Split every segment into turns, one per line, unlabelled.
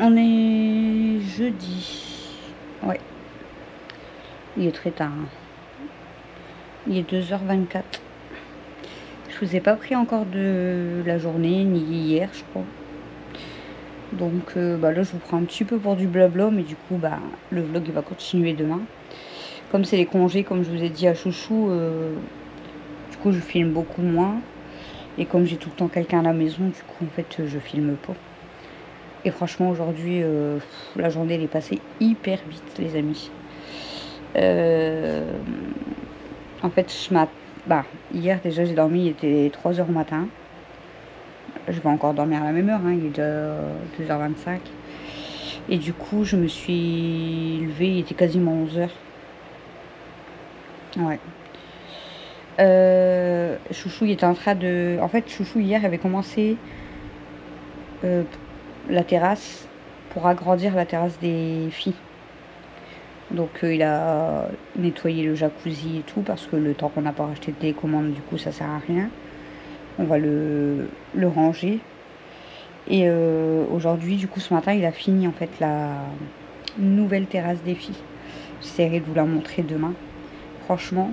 On est jeudi. Ouais. Il est très tard. Hein. Il est 2h24. Je vous ai pas pris encore de la journée, ni hier, je crois. Donc là, je vous prends un petit peu pour du blabla, mais du coup, le vlog il va continuer demain. Comme c'est les congés, comme je vous ai dit à Chouchou, du coup, je filme beaucoup moins. Et comme j'ai tout le temps quelqu'un à la maison, du coup, en fait, je filme pas. Et franchement, aujourd'hui, la journée, elle est passée hyper vite, les amis. En fait, hier, déjà, j'ai dormi, il était 3h du matin. Je vais encore dormir à la même heure, hein, il est déjà 2h25. Et du coup, je me suis levée, il était quasiment 11h. Ouais. Chouchou, il était en train de... En fait, Chouchou, hier, avait commencé la terrasse pour agrandir la terrasse des filles. Donc, il a nettoyé le jacuzzi et tout, parce que le temps qu'on n'a pas racheté de télécommande, du coup, ça sert à rien. On va le ranger. Et aujourd'hui, du coup, ce matin, il a fini, en fait, la nouvelle terrasse des filles. J'essaierai de vous la montrer demain. Franchement,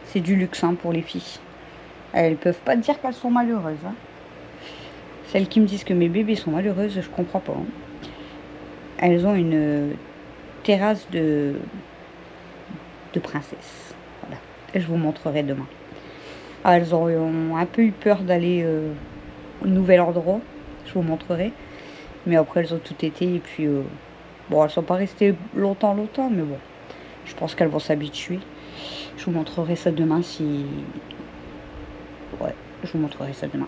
c'est du luxe hein, pour les filles. Elles peuvent pas dire qu'elles sont malheureuses. Hein. Celles qui me disent que mes bébés sont malheureuses, je comprends pas. Hein. Elles ont une terrasse de princesse. Voilà. Et je vous montrerai demain. Ah, elles ont un peu eu peur d'aller au nouvel endroit. Je vous montrerai. Mais après, elles ont tout été. Et puis, bon, elles sont pas restées longtemps, mais bon. Je pense qu'elles vont s'habituer. Je vous montrerai ça demain si... Ouais, je vous montrerai ça demain.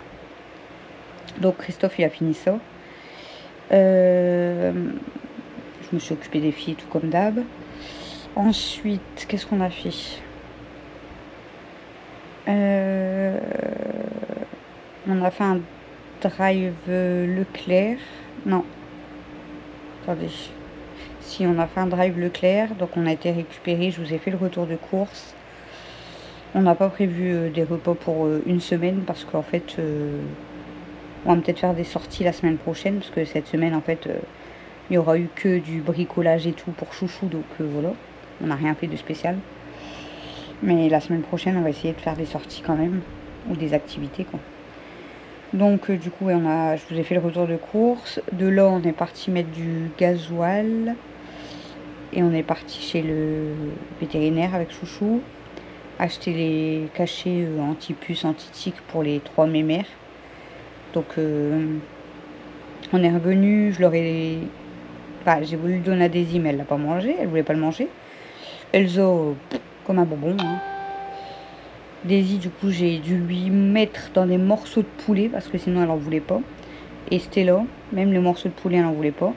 Donc Christophe, il a fini ça. Je me suis occupée des filles, tout comme d'hab. Ensuite, qu'est-ce qu'on a fait On a fait un drive Leclerc. Non. Attendez. Si, on a fait un drive Leclerc. Donc on a été récupéré. Je vous ai fait le retour de course. On n'a pas prévu des repas pour une semaine parce qu'en fait, on va peut-être faire des sorties la semaine prochaine parce que cette semaine, en fait, il n'y aura eu que du bricolage et tout pour Chouchou. Donc voilà, on n'a rien fait de spécial. Mais la semaine prochaine, on va essayer de faire des sorties quand même ou des activités quoi. Donc du coup, je vous ai fait le retour de course. De là, on est parti mettre du gasoil et on est parti chez le vétérinaire avec Chouchou. Acheter les cachets anti-puce, anti-tic pour les 3 mémères. Donc on est revenu, je leur ai... j'ai voulu lui donner à Daisy, mais elle l'a pas mangé, elle voulait pas le manger. Elsa, comme un bonbon. Hein. Daisy, du coup, j'ai dû lui mettre dans des morceaux de poulet, parce que sinon elle en voulait pas. Et Stella, même les morceaux de poulet, elle en voulait pas.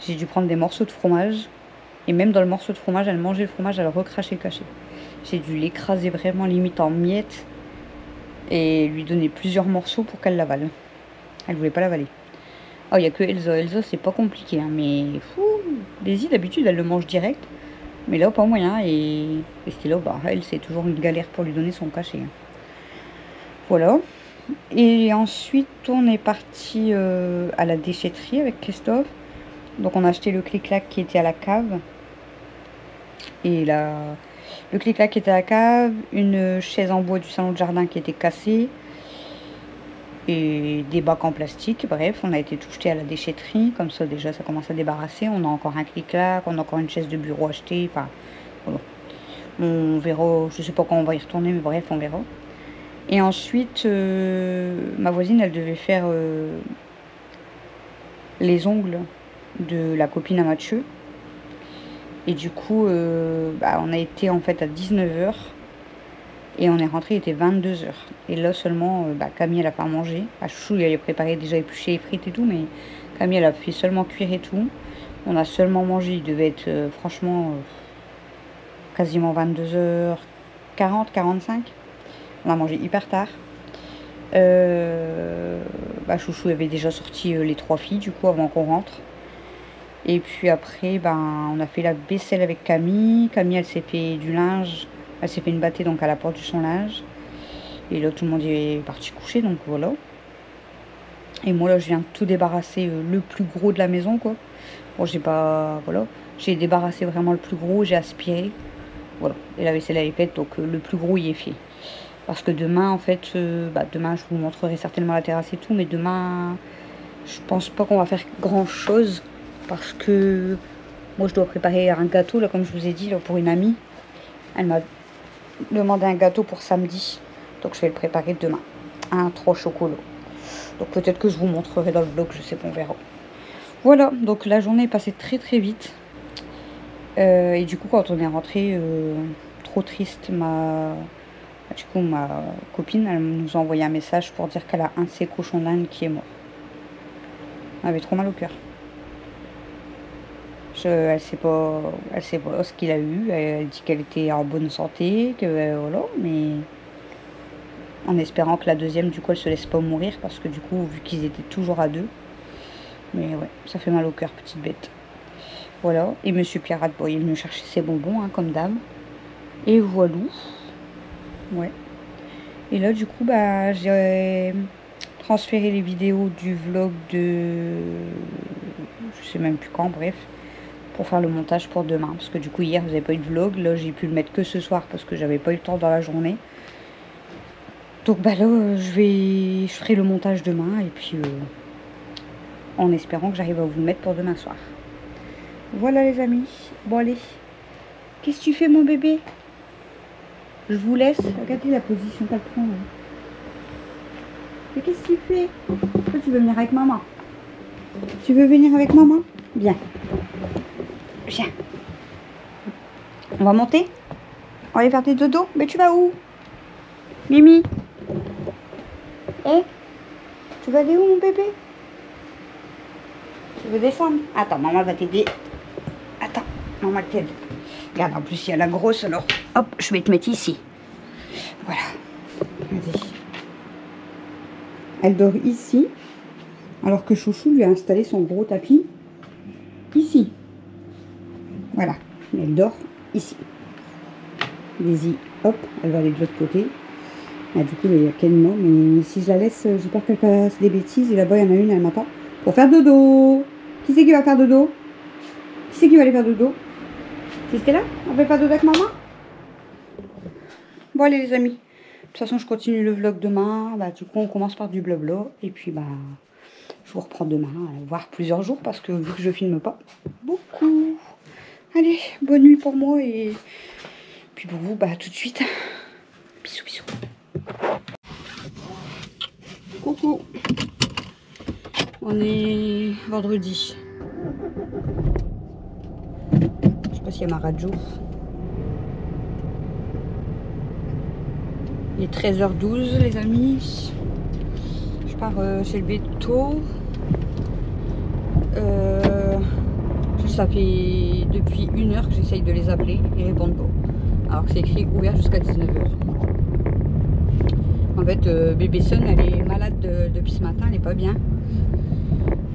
J'ai dû prendre des morceaux de fromage. Et même dans le morceau de fromage, elle mangeait le fromage, elle recrachait le cachet. J'ai dû l'écraser vraiment limite en miettes et lui donner plusieurs morceaux pour qu'elle l'avale. Elle voulait pas l'avaler. Oh, il n'y a que Elsa. Elsa, c'est pas compliqué, hein, mais fou. Daisy, d'habitude, elle le mange direct. Mais là, pas moyen. Et Stella, elle, c'est toujours une galère pour lui donner son cachet. Hein. Voilà. Et ensuite, on est parti à la déchetterie avec Christophe. Donc, on a acheté le clic-clac qui était à la cave. Et le clic-clac qui était à la cave, une chaise en bois du salon de jardin qui était cassée, et des bacs en plastique. Bref, on a été tout jeté à la déchetterie. Comme ça, déjà, ça commence à débarrasser. On a encore un clic-clac, on a encore une chaise de bureau achetée. Enfin, voilà. On verra, je sais pas quand on va y retourner, mais bref, on verra. Et ensuite, ma voisine, elle devait faire les ongles de la copine à Mathieu. Et du coup, on a été en fait à 19h. Et on est rentré, il était 22h. Et là seulement, Camille, elle a pas mangé. Chouchou, il avait préparé déjà épluché les frites et tout, mais Camille, elle a fait seulement cuire et tout. On a seulement mangé, il devait être franchement quasiment 22h40, 45. On a mangé hyper tard. Chouchou avait déjà sorti les 3 filles, du coup, avant qu'on rentre. Et puis après, on a fait la vaisselle avec Camille. Camille, elle s'est fait du linge. Elle s'est fait une bâtée, donc elle a porté son linge. Et là, tout le monde est parti coucher, donc voilà. Et moi là je viens de tout débarrasser, le plus gros de la maison quoi. Bon j'ai pas, voilà, j'ai débarrassé vraiment le plus gros, j'ai aspiré, voilà. Et la vaisselle elle est faite, donc le plus gros il est fait. Parce que demain en fait, demain je vous montrerai certainement la terrasse et tout, mais demain je pense pas qu'on va faire grand chose. Parce que moi je dois préparer un gâteau là comme je vous ai dit là, pour une amie. Elle m'a demandé un gâteau pour samedi, donc je vais le préparer demain. Un 3 chocolat. Donc peut-être que je vous montrerai dans le vlog, je sais pas, on verra. Voilà, donc la journée est passée très très vite. Et du coup quand on est rentré, trop triste, ma copine, elle nous a envoyé un message pour dire qu'elle a un de ses cochons d'Inde qui est mort. Elle avait trop mal au cœur. Elle sait pas ce qu'il a eu. Elle dit qu'elle était en bonne santé, que voilà, mais en espérant que la deuxième, du coup, elle se laisse pas mourir, parce que du coup, vu qu'ils étaient toujours à deux, mais ouais, ça fait mal au cœur, petite bête. Voilà, et Monsieur Pirate, bon, il est venu chercher ses bonbons, hein, comme d'hab. Et voilà. Ouais. Et là, du coup, j'ai transféré les vidéos du vlog de... je sais même plus quand, bref, pour faire le montage pour demain. Parce que du coup, hier, vous n'avez pas eu de vlog. Là, j'ai pu le mettre que ce soir, parce que j'avais pas eu le temps dans la journée. Donc, là, je ferai le montage demain, et puis... en espérant que j'arrive à vous le mettre pour demain soir. Voilà les amis. Bon allez. Qu'est-ce que tu fais mon bébé? Je vous laisse. Regardez la position qu'elle prend. Là. Mais qu'est-ce que tu fais? Toi tu veux venir avec maman? Tu veux venir avec maman? Viens. Viens. On va monter? On va aller faire des dodos? Mais tu vas où? Mimi? Eh? Tu vas aller où mon bébé? Tu veux descendre? Attends, maman va t'aider. Attends, maman t'aide. Regarde, en plus il y a la grosse, alors hop, je vais te mettre ici. Voilà. Vas-y. Elle dort ici, alors que Chouchou lui a installé son gros tapis ici. Voilà. Elle dort ici. Daisy, hop, elle va aller de l'autre côté. Ah, du coup, il y a Kenmo, mais si je la laisse, j'ai peur qu'elle fasse des bêtises. Et là-bas, il y en a une, elle m'attend pour faire dodo. Qui c'est qui va faire dodo? Qui c'est qui va aller faire dodo? C'est Stella? On va faire dodo avec maman? Bon, allez les amis. De toute façon, je continue le vlog demain. Du coup, on commence par du blabla. Et puis, je vous reprends demain, voire plusieurs jours, parce que vu que je filme pas beaucoup. Allez, bonne nuit pour moi et puis pour vous, tout de suite. Bisous, bisous. Coucou. On est vendredi. Je sais pas s'il y a ma radio. Il est 13h12 les amis. Je pars chez le béto. Ça fait depuis 1 heure que j'essaye de les appeler. Ils répondent pas. Alors que c'est écrit ouvert jusqu'à 19h. En fait, bébé Sun, elle est malade depuis ce matin, elle n'est pas bien.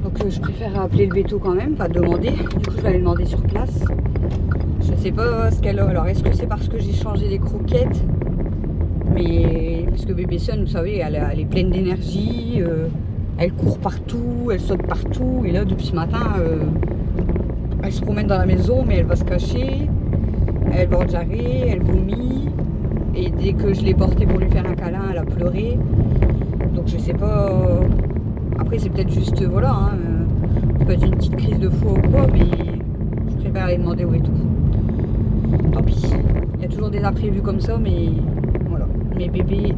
Donc je préfère appeler le béto quand même, demander. Du coup, je vais aller demander sur place. Je sais pas ce qu'elle a. Alors, est-ce que c'est parce que j'ai changé les croquettes? Mais parce que bébé Sun, vous savez, elle est pleine d'énergie. Elle court partout, elle saute partout. Et là, depuis ce matin, elle se promène dans la maison, mais elle va se cacher. Elle va en diarrhée, elle vomit. Et dès que je l'ai portée pour lui faire un câlin, elle a pleuré. Donc je sais pas. Après c'est peut-être juste, voilà, hein, ça peut être une petite crise de foie ou quoi, mais je préfère aller demander où est tout. Tant pis. Il y a toujours des imprévus comme ça, mais voilà. Mes bébés,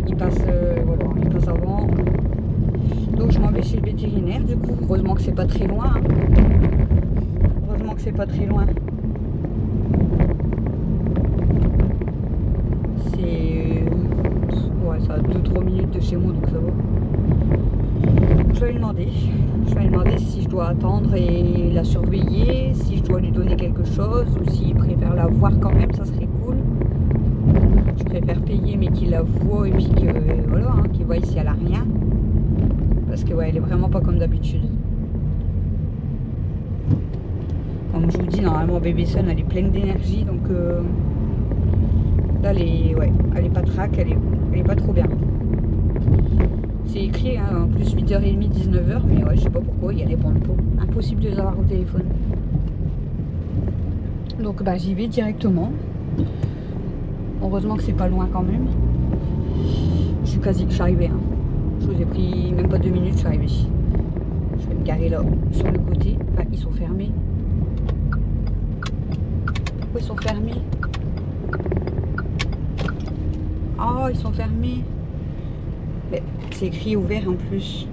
ils passent, voilà, ils passent avant. Donc je m'en vais chez le vétérinaire du coup. Heureusement que c'est pas très loin. Hein. Heureusement que c'est pas très loin. Ça a 2-3 minutes de chez moi, donc ça va. Je vais lui demander. Je vais lui demander si je dois attendre et la surveiller, si je dois lui donner quelque chose, ou s'il préfère la voir quand même, ça serait cool. Je préfère payer, mais qu'il la voit et puis que voilà, hein, qu'il voit si elle a rien. Parce que ouais, elle est vraiment pas comme d'habitude. Comme je vous dis, normalement bébé Sun, elle est pleine d'énergie, donc là elle est patraque, elle est pas trop bien. C'est écrit hein, en plus 8h30, 19h, mais ouais, je sais pas pourquoi ils répondent pas. Impossible de les avoir au téléphone. Donc bah j'y vais directement. Heureusement que c'est pas loin quand même. Je suis arrivée. Hein. Je vous ai pris même pas 2 minutes, je suis arrivée. Je vais me garer là, sur le côté. Ah, ils sont fermés. Pourquoi ils sont fermés? Oh, ils sont fermés. C'est écrit ouvert en plus.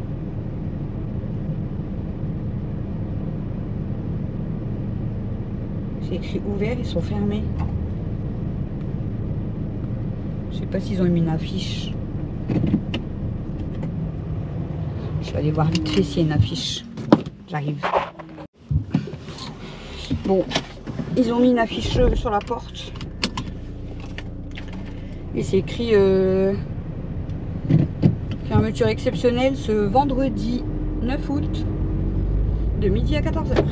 C'est écrit ouvert, ils sont fermés. Je sais pas s'ils ont mis une affiche. Je vais aller voir vite fait s'il y a une affiche. J'arrive. Bon, ils ont mis une affiche sur la porte. Et c'est écrit fermeture exceptionnelle ce vendredi 9 août de midi à 14h.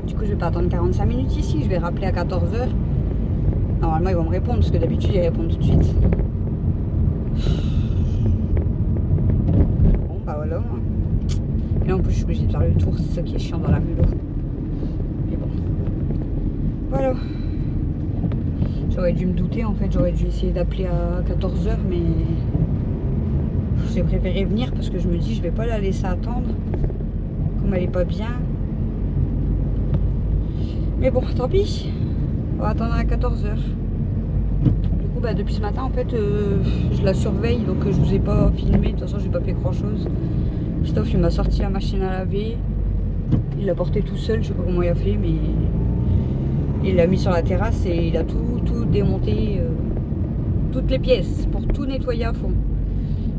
Du coup, je vais pas attendre 45 minutes ici. Je vais rappeler à 14h. Normalement, ils vont me répondre parce que d'habitude, ils répondent tout de suite. Bon, bah voilà. Et en plus, je suis obligée de faire le tour. C'est ça qui est chiant dans la vélo. Mais bon. Voilà. J'aurais dû me douter en fait. J'aurais dû essayer d'appeler à 14h, mais j'ai préféré venir parce que je me dis, je vais pas la laisser attendre. Comme elle est pas bien. Mais bon, tant pis. On va attendre à 14h. Du coup, bah, depuis ce matin, en fait, je la surveille, donc je vous ai pas filmé. De toute façon, j'ai pas fait grand chose. Christophe, il m'a sorti la machine à laver. Il l'a porté tout seul, je sais pas comment il a fait, mais il l'a mis sur la terrasse et il a tout démonté, toutes les pièces pour tout nettoyer à fond.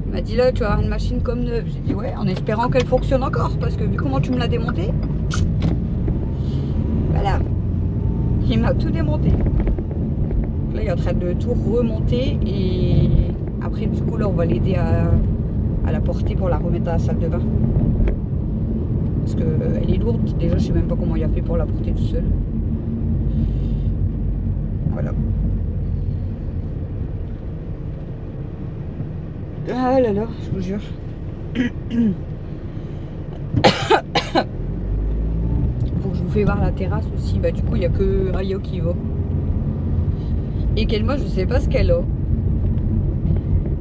Il m'a dit là, tu vas avoir une machine comme neuve. J'ai dit ouais, en espérant qu'elle fonctionne encore, parce que vu comment tu me l'as démontée, voilà. Il m'a tout démonté. Là, il est en train de tout remonter et après, du coup, là, on va l'aider à la porter pour la remettre à la salle de bain. Parce qu'elle est lourde. Déjà, je sais même pas comment il a fait pour la porter tout seul. Voilà. Ah là là, je vous jure. Faut que je vous fais voir la terrasse aussi. Bah du coup, il n'y a que Ayo qui va. Et qu'elle, moi, je sais pas ce qu'elle a.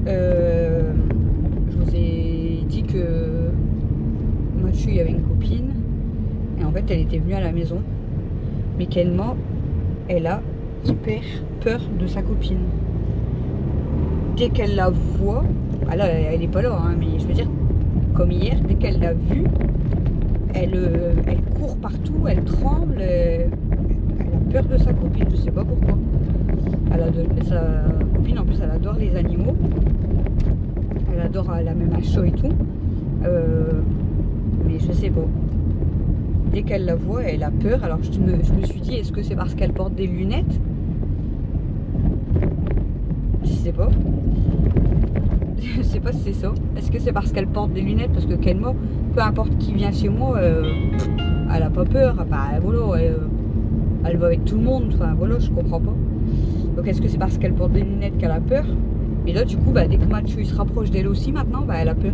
Je vous ai dit que Mathieu, il y avait une copine. Et en fait, elle était venue à la maison. Mais qu'elle-moi, elle a hyper peur de sa copine. Dès qu'elle la voit, ah là, elle est pas là, hein, mais je veux dire, comme hier, dès qu'elle l'a vue, elle court partout, elle tremble, elle a peur de sa copine, je sais pas pourquoi. Sa copine, en plus, elle adore les animaux, elle adore la même à chat et tout, mais je sais pas. Dès qu'elle la voit, elle a peur. Alors je me suis dit, est-ce que c'est parce qu'elle porte des lunettes? Je sais pas. Je sais pas si c'est ça. Est-ce que c'est parce qu'elle porte des lunettes? Parce que Kenmo, peu importe qui vient chez moi, elle a pas peur. Enfin, voilà, elle va avec tout le monde. Enfin, voilà, je comprends pas. Donc, est-ce que c'est parce qu'elle porte des lunettes qu'elle a peur? Et là, du coup, bah, dès que Mathieu se rapproche d'elle aussi, maintenant, bah, elle a peur.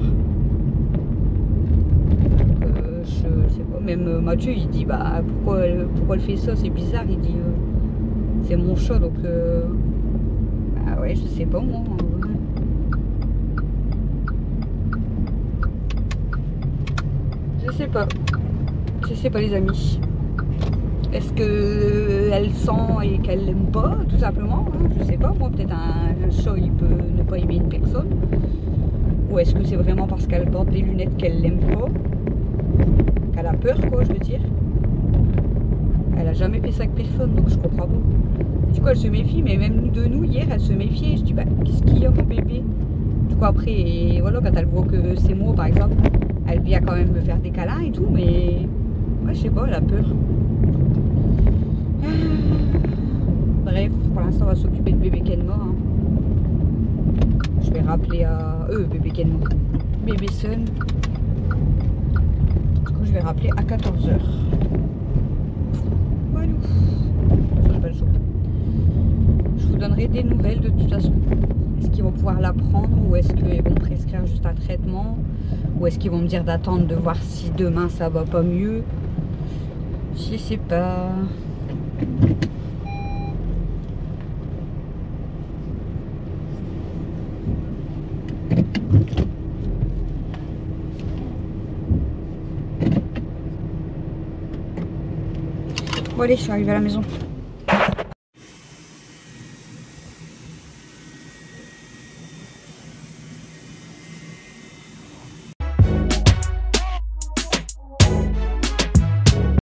Je sais pas. Même Mathieu, il dit, bah, pourquoi elle fait ça? C'est bizarre. Il dit, c'est mon chat, donc... Ah ouais, je sais pas, moi. Je sais pas. Je sais pas, les amis. Est-ce qu'elle sent et qu'elle l'aime pas, tout simplement, hein? Je sais pas, moi, peut-être un chat, il peut ne pas aimer une personne. Ou est-ce que c'est vraiment parce qu'elle porte des lunettes qu'elle l'aime pas? Qu'elle a peur, quoi, je veux dire. Elle a jamais fait ça avec personne, donc je comprends pas. Du coup, elle se méfie, mais même de nous, hier, elle se méfiait. Je dis, bah, qu'est-ce qu'il y a, mon bébé? Du coup, après, et voilà, quand elle voit que c'est moi, par exemple, elle vient quand même me faire des câlins et tout, mais ouais, je sais pas, elle a peur. Bref, pour l'instant, on va s'occuper de bébé Kenmo. Hein. Je vais rappeler à bébé Kenmo, bébé Sun. Du coup, je vais rappeler à 14h. Voilà. J'ai pas le choix. Je vous donnerai des nouvelles de toute façon. Est-ce qu'ils vont pouvoir la prendre ou est-ce qu'ils vont prescrire juste un traitement? Ou est-ce qu'ils vont me dire d'attendre de voir si demain ça va pas mieux? Je sais pas. Bon allez, je suis arrivée à la maison.